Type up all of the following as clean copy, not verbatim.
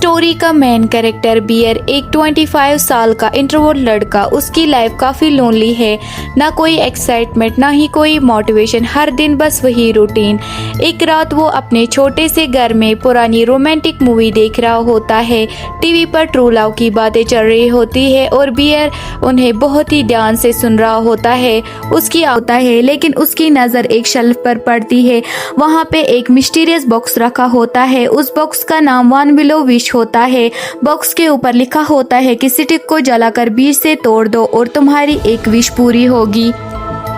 Story का main character beer एक 25 साल का इंट्रोवर्ट लड़का। उसकी लाइफ काफी लोनली है, ना कोई एक्साइटमेंट ना ही कोई मोटिवेशन, हर दिन बस वही रूटीन। एक रात वो अपने छोटे से घर में पुरानी रोमांटिक मूवी देख रहा होता है। टीवी पर ट्रू लव की बातें चल रही होती है और बियर उन्हें बहुत ही ध्यान से सुन रहा होता है। लेकिन उसकी नजर एक शेल्फ पर पड़ती है। वहाँ पे एक मिस्टीरियस बॉक्स रखा होता है। उस बॉक्स का नाम वन विलो विश होता है। बॉक्स के ऊपर लिखा होता है कि स्टिक को जलाकर बीच से तोड़ दो और तुम्हारी एक विश पूरी होगी।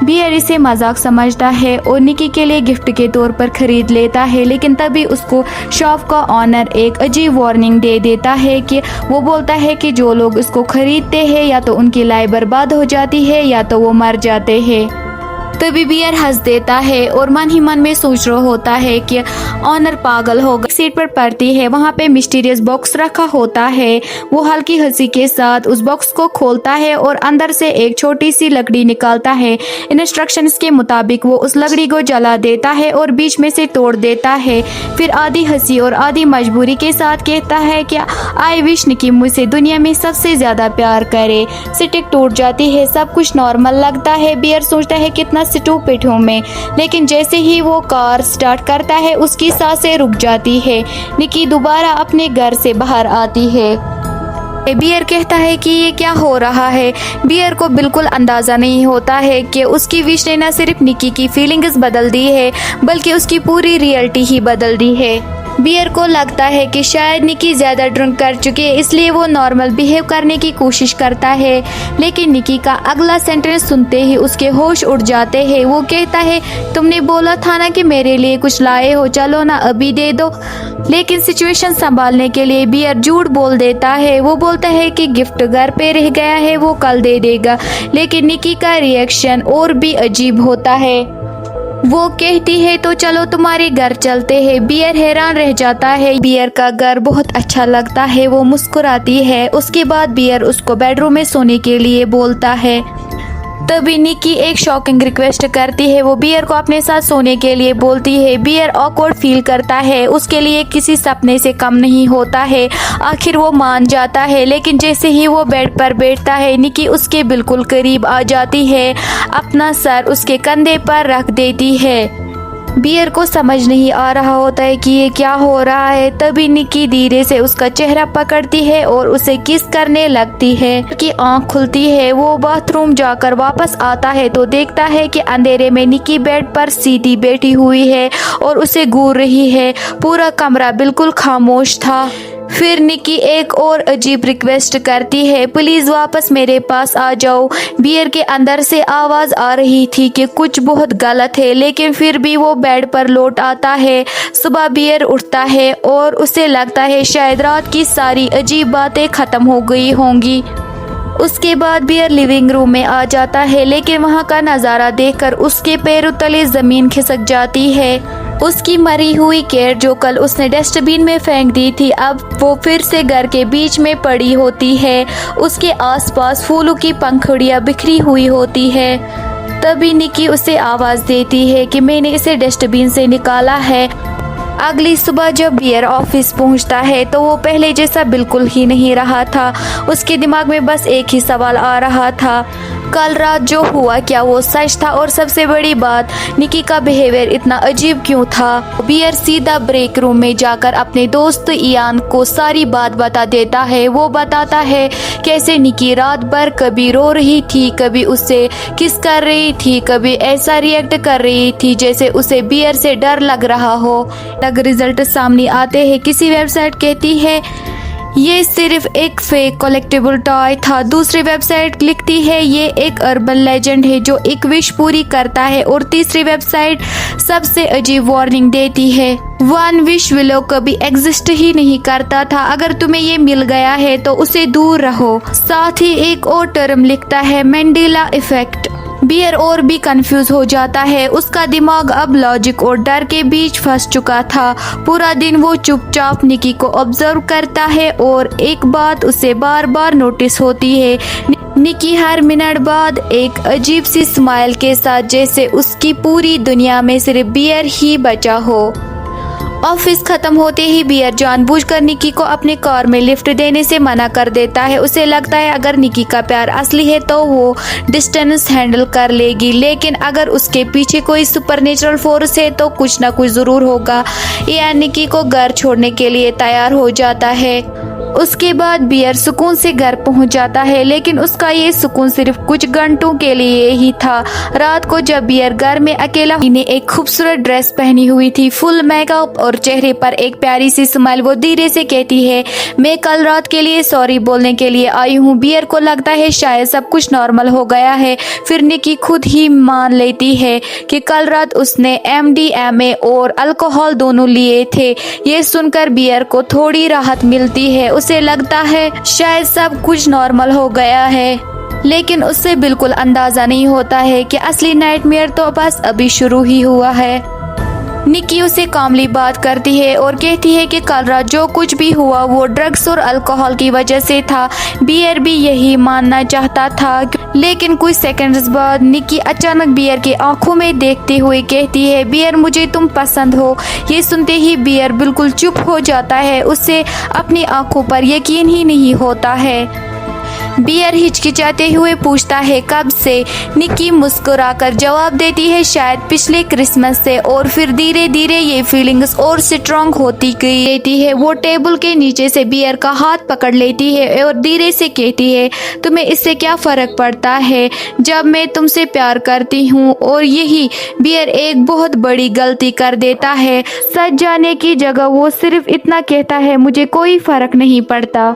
बियर इसे मजाक समझता है और निकी के लिए गिफ्ट के तौर पर खरीद लेता है, लेकिन तभी उसको शॉप का ऑनर एक अजीब वार्निंग दे देता है कि वो बोलता है कि जो लोग इसको खरीदते हैं या तो उनकी लाइफ बर्बाद हो जाती है या तो वो मर जाते हैं। तभी बियर हंस देता है और मन ही मन में सोच रहा होता है कि ऑनर पागल होगा। सीट पर पड़ती है, वहाँ पे मिस्टीरियस बॉक्स रखा होता है। वो हल्की हंसी के साथ उस बॉक्स को खोलता है और अंदर से एक छोटी सी लकड़ी निकालता है। इंस्ट्रक्शंस के मुताबिक वो उस लकड़ी को जला देता है और बीच में से तोड़ देता है। फिर आधी हंसी और आधी मजबूरी के साथ कहता है कि आई विश निकी मुझसे दुनिया में सबसे ज्यादा प्यार करे। स्टिक टूट जाती है, सब कुछ नॉर्मल लगता है। बियर सोचता है कितना स्टूपिड हूँ मैं, लेकिन जैसे ही वो कार स्टार्ट करता है उसकी सांसें रुक जाती है। निकी दोबारा अपने घर से बाहर आती है। बियर कहता है कि ये क्या हो रहा है। बियर को बिल्कुल अंदाजा नहीं होता है कि उसकी विश ने न सिर्फ निकी की फीलिंग्स बदल दी है बल्कि उसकी पूरी रियलिटी ही बदल दी है। बियर को लगता है कि शायद निकी ज्यादा ड्रिंक कर चुकी है, इसलिए वो नॉर्मल बिहेव करने की कोशिश करता है, लेकिन निकी का अगला सेंटेंस सुनते ही उसके होश उड़ जाते हैं। वो कहता है तुमने बोला था ना कि मेरे लिए कुछ लाए हो, चलो ना अभी दे दो। लेकिन सिचुएशन संभालने के लिए बियर झूठ बोल देता है। वो बोलता है कि गिफ्ट घर पे रह गया है, वो कल दे देगा, लेकिन निकी का रिएक्शन और भी अजीब होता है। वो कहती है तो चलो तुम्हारे घर चलते हैं। बियर हैरान रह जाता है। बियर का घर बहुत अच्छा लगता है। वो मुस्कुराती है। उसके बाद बियर उसको बेडरूम में सोने के लिए बोलता है। तभी निकी एक शॉकिंग रिक्वेस्ट करती है। वो बियर को अपने साथ सोने के लिए बोलती है। बियर ऑकवर्ड फील करता है, उसके लिए किसी सपने से कम नहीं होता है। आखिर वो मान जाता है, लेकिन जैसे ही वो बेड पर बैठता है निकी उसके बिल्कुल करीब आ जाती है, अपना सर उसके कंधे पर रख देती है। बियर को समझ नहीं आ रहा होता है कि ये क्या हो रहा है। तभी निकी धीरे से उसका चेहरा पकड़ती है और उसे किस करने लगती है कि आंख खुलती है। वो बाथरूम जाकर वापस आता है तो देखता है कि अंधेरे में निकी बेड पर सीधी बैठी हुई है और उसे घूर रही है। पूरा कमरा बिल्कुल खामोश था। फिर निकी एक और अजीब रिक्वेस्ट करती है, प्लीज वापस मेरे पास आ जाओ। बियर के अंदर से आवाज आ रही थी कि कुछ बहुत गलत है, लेकिन फिर भी वो बेड पर लौट आता है। सुबह बियर उठता है और उसे लगता है शायद रात की सारी अजीब बातें खत्म हो गई होंगी। उसके बाद बियर लिविंग रूम में आ जाता है, लेकिन वहाँ का नज़ारा देखकर उसके पैरों तले जमीन खिसक जाती है। उसकी मरी हुई कैट जो कल उसने डस्टबिन में फेंक दी थी, अब वो फिर से घर के बीच में पड़ी होती है। उसके आसपास फूलों की पंखुड़ियाँ बिखरी हुई होती है। तभी निकी उसे आवाज़ देती है कि मैंने इसे डस्टबिन से निकाला है। अगली सुबह जब बियर ऑफिस पहुंचता है तो वो पहले जैसा बिल्कुल ही नहीं रहा था। उसके दिमाग में बस एक ही सवाल आ रहा था, कल रात जो हुआ क्या वो सच था? और सबसे बड़ी बात, निकी का बिहेवियर इतना अजीब क्यों था? बियर सीधा ब्रेक रूम में जाकर अपने दोस्त इयान को सारी बात बता देता है। वो बताता है कैसे निकी रात भर कभी रो रही थी, कभी उससे किस कर रही थी, कभी ऐसा रिएक्ट कर रही थी जैसे उसे बियर से डर लग रहा हो। रिजल्ट सामने आते हैं। किसी वेबसाइट कहती है ये सिर्फ एक फेक कलेक्टिबल टॉय था। दूसरी वेबसाइट लिखती है ये एक अर्बन लेजेंड है जो एक विश पूरी करता है। और तीसरी वेबसाइट सबसे अजीब वार्निंग देती है, वन विश विलो कभी एग्जिस्ट ही नहीं करता था। अगर तुम्हें ये मिल गया है तो उसे दूर रहो। साथ ही एक और टर्म लिखता है, मैंडेला इफेक्ट। बियर और भी कंफ्यूज हो जाता है। उसका दिमाग अब लॉजिक और डर के बीच फंस चुका था। पूरा दिन वो चुपचाप निकी को ऑब्जर्व करता है और एक बात उसे बार बार नोटिस होती है, निकी हर मिनट बाद एक अजीब सी स्माइल के साथ, जैसे उसकी पूरी दुनिया में सिर्फ बियर ही बचा हो। ऑफिस खत्म होते ही बियर जानबूझकर निकी को अपने कार में लिफ्ट देने से मना कर देता है। उसे लगता है अगर निकी का प्यार असली है तो वो डिस्टेंस हैंडल कर लेगी, लेकिन अगर उसके पीछे कोई सुपरनेचुरल फोर्स है तो कुछ ना कुछ जरूर होगा। इयान निकी को घर छोड़ने के लिए तैयार हो जाता है। उसके बाद बियर सुकून से घर पहुंच जाता है, लेकिन उसका ये सुकून सिर्फ कुछ घंटों के लिए ही था। रात को जब बियर घर में अकेला ने एक खूबसूरत ड्रेस पहनी हुई थी, फुल मेकअप और चेहरे पर एक प्यारी सी स्माइल, वो धीरे से कहती है मैं कल रात के लिए सॉरी बोलने के लिए आई हूँ। बियर को लगता है शायद सब कुछ नॉर्मल हो गया है। फिर निकी खुद ही मान लेती है कि कल रात उसने MDMA और अल्कोहल दोनों लिए थे। ये सुनकर बियर को थोड़ी राहत मिलती है। उसे लगता है शायद सब कुछ नॉर्मल हो गया है, लेकिन उससे बिल्कुल अंदाजा नहीं होता है कि असली नाइटमेयर तो बस अभी शुरू ही हुआ है। निकी उसे कामली बात करती है और कहती है कि कल रात जो कुछ भी हुआ वो ड्रग्स और अल्कोहल की वजह से था। बियर भी यही मानना चाहता था, लेकिन कुछ सेकंड्स बाद निकी अचानक बियर की आंखों में देखते हुए कहती है बियर मुझे तुम पसंद हो। ये सुनते ही बियर बिल्कुल चुप हो जाता है। उससे अपनी आंखों पर यकीन ही नहीं होता है। बियर हिचकिचाते हुए पूछता है कब से। निकी मुस्कुराकर जवाब देती है शायद पिछले क्रिसमस से, और फिर धीरे धीरे ये फीलिंग्स और स्ट्रांग होती गई है। वो टेबल के नीचे से बियर का हाथ पकड़ लेती है और धीरे से कहती है तुम्हें इससे क्या फर्क पड़ता है जब मैं तुमसे प्यार करती हूँ। और यही बियर एक बहुत बड़ी गलती कर देता है। सच जाने की जगह वो सिर्फ इतना कहता है मुझे कोई फर्क नहीं पड़ता।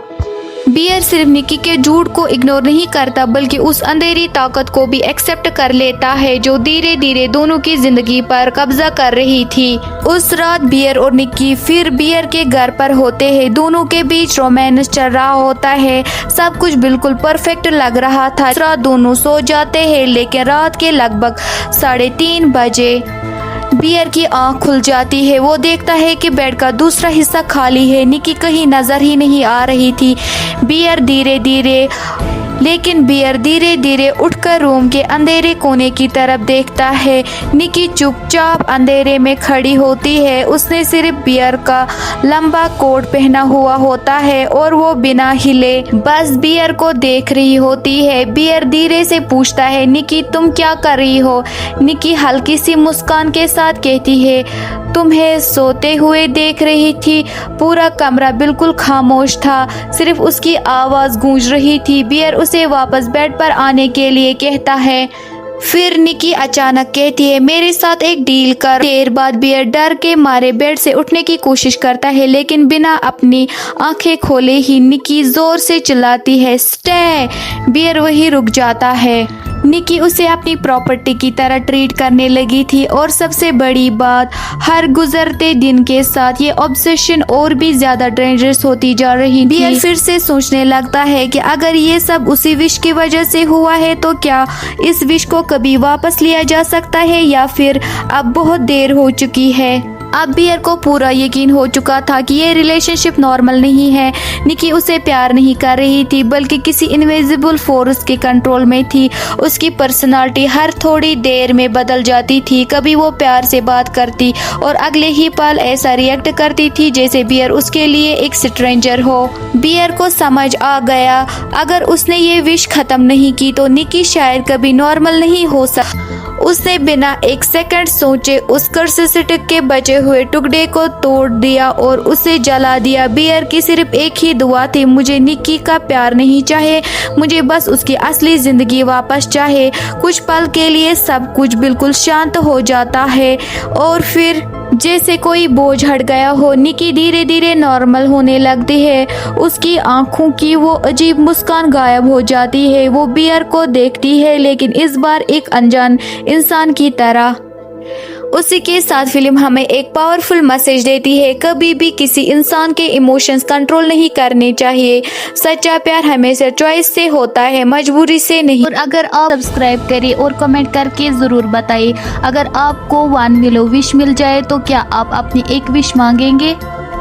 बियर सिर्फ निकी के झूठ को इग्नोर नहीं करता, बल्कि उस अंधेरी ताकत को भी एक्सेप्ट कर लेता है जो धीरे धीरे दोनों की जिंदगी पर कब्जा कर रही थी। उस रात बियर और निकी फिर बियर के घर पर होते हैं। दोनों के बीच रोमांस चल रहा होता है। सब कुछ बिल्कुल परफेक्ट लग रहा था। इस रात दोनों सो जाते हैं, लेकिन रात के लगभग 3:30 बजे बियर की आंख खुल जाती है। वो देखता है कि बेड का दूसरा हिस्सा खाली है। निकी कहीं नजर ही नहीं आ रही थी। बियर धीरे धीरे उठकर रूम के अंधेरे कोने की तरफ देखता है। निकी चुपचाप अंधेरे में खड़ी होती है। उसने सिर्फ बियर का लंबा कोट पहना हुआ होता है और वो बिना हिले बस बियर को देख रही होती है। बियर धीरे से पूछता है निकी तुम क्या कर रही हो। निकी हल्की सी मुस्कान के साथ कहती है तुम्हें सोते हुए देख रही थी। पूरा कमरा बिल्कुल खामोश था, सिर्फ उसकी आवाज गूंज रही थी। बियर उसे वापस बेड पर आने के लिए कहता है। फिर निकी अचानक कहती है मेरे साथ एक डील कर। देर बाद बियर डर के मारे बेड से उठने की कोशिश करता है, लेकिन बिना अपनी आंखें खोले ही निकी जोर से चिल्लाती है स्टे। बियर वही रुक जाता है। निकी उसे अपनी प्रॉपर्टी की तरह ट्रीट करने लगी थी, और सबसे बड़ी बात हर गुजरते दिन के साथ ये ऑब्सेशन और भी ज्यादा डेंजरस होती जा रही थी। बियर फिर से सोचने लगता है कि अगर ये सब उसी विश की वजह से हुआ है तो क्या इस विश को कभी वापस लिया जा सकता है, या फिर अब बहुत देर हो चुकी है। अब बियर को पूरा यकीन हो चुका था कि ये रिलेशनशिप नॉर्मल नहीं है। निकी उसे प्यार नहीं कर रही थी, बल्कि किसी इनविजिबल फोर्स के कंट्रोल में थी। उसकी पर्सनालिटी हर थोड़ी देर में बदल जाती थी। कभी वो प्यार से बात करती और अगले ही पल ऐसा रिएक्ट करती थी जैसे बियर उसके लिए एक स्ट्रेंजर हो। बियर को समझ आ गया अगर उसने ये विश खत्म नहीं की तो निकी शायद कभी नॉर्मल नहीं हो सकती। उसने बिना एक सेकंड सोचे उस कर्सिस्टिक के बचे हुए टुकड़े को तोड़ दिया और उसे जला दिया। बियर की सिर्फ एक ही दुआ थी मुझे निकी का प्यार नहीं चाहिए, मुझे बस उसकी असली जिंदगी वापस चाहिए। कुछ पल के लिए सब कुछ बिल्कुल शांत हो जाता है और फिर जैसे कोई बोझ हट गया हो। निकी धीरे धीरे नॉर्मल होने लगती है। उसकी आंखों की वो अजीब मुस्कान गायब हो जाती है। वो बियर को देखती है, लेकिन इस बार एक अनजान इंसान की तरह। उसी के साथ फिल्म हमें एक पावरफुल मैसेज देती है कभी भी किसी इंसान के इमोशंस कंट्रोल नहीं करने चाहिए। सच्चा प्यार हमेशा चॉइस से होता है, मजबूरी से नहीं। और अगर आप सब्सक्राइब करें और कमेंट करके ज़रूर बताइए अगर आपको 1 मिलियन विश मिल जाए तो क्या आप अपनी एक विश मांगेंगे।